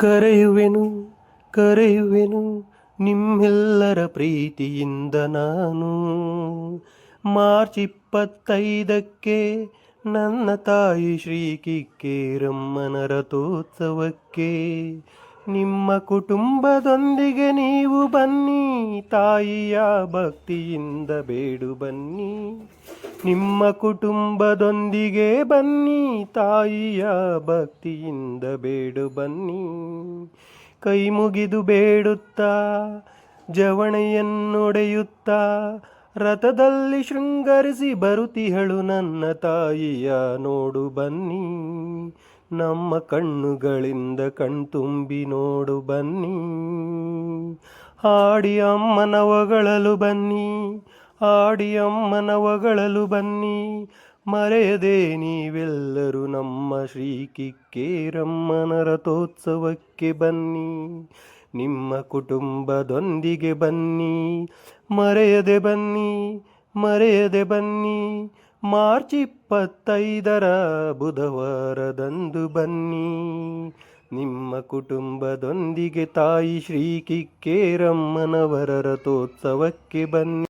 ಕರೆಯುವೆನು ಕರೆಯುವೆನು ನಿಮ್ಮೆಲ್ಲರ ಪ್ರೀತಿಯಿಂದ ನಾನು. ಮಾರ್ಚ್ 25ಕ್ಕೆ ನನ್ನ ತಾಯಿ ಶ್ರೀ ಕಿಕ್ಕೇರಮ್ಮನ ರಥೋತ್ಸವಕ್ಕೆ. ನಿಮ್ಮ ಕುಟುಂಬದೊಂದಿಗೆ ನೀವು ಬನ್ನಿ, ತಾಯಿಯ ಭಕ್ತಿಯಿಂದ ಬೇಡು ಬನ್ನಿ. ನಿಮ್ಮ ಕುಟುಂಬದೊಂದಿಗೆ ಬನ್ನಿ, ತಾಯಿಯ ಭಕ್ತಿಯಿಂದ ಬೇಡು ಬನ್ನಿ. ಕೈ ಮುಗಿದು ಬೇಡುತ್ತಾ ಜವಣೆಯನ್ನೊಡೆಯುತ್ತಾ ರಥದಲ್ಲಿ ಶೃಂಗರಿಸಿ ಬರುತ್ತಿಹಳು ನನ್ನ ತಾಯಿಯ ನೋಡು ಬನ್ನಿ. ನಮ್ಮ ಕಣ್ಣುಗಳಿಂದ ಕಣ್ತುಂಬಿ ನೋಡು ಬನ್ನಿ. ಹಾಡಿ ಅಮ್ಮನ ಹೊಗಳಲು ಬನ್ನಿ, ಹಾಡಿ ಅಮ್ಮನ ಹೊಗಳಲು ಬನ್ನಿ. ಮರೆಯದೆ ನೀವೆಲ್ಲರೂ ನಮ್ಮ ಶ್ರೀ ಕಿಕ್ಕೇರಮ್ಮನ ರಥೋತ್ಸವಕ್ಕೆ ಬನ್ನಿ. ನಿಮ್ಮ ಕುಟುಂಬದೊಂದಿಗೆ ಬನ್ನಿ, ಮರೆಯದೆ ಬನ್ನಿ, ಮರೆಯದೆ ಬನ್ನಿ. ಮಾರ್ಚ್ 25ರ ಬುಧವಾರದಂದು ಬನ್ನಿ. ನಿಮ್ಮ ಕುಟುಂಬದೊಂದಿಗೆ ತಾಯಿ ಶ್ರೀ ಕಿಕ್ಕೇರಮ್ಮನವರ ರಥೋತ್ಸವಕ್ಕೆ ಬನ್ನಿ.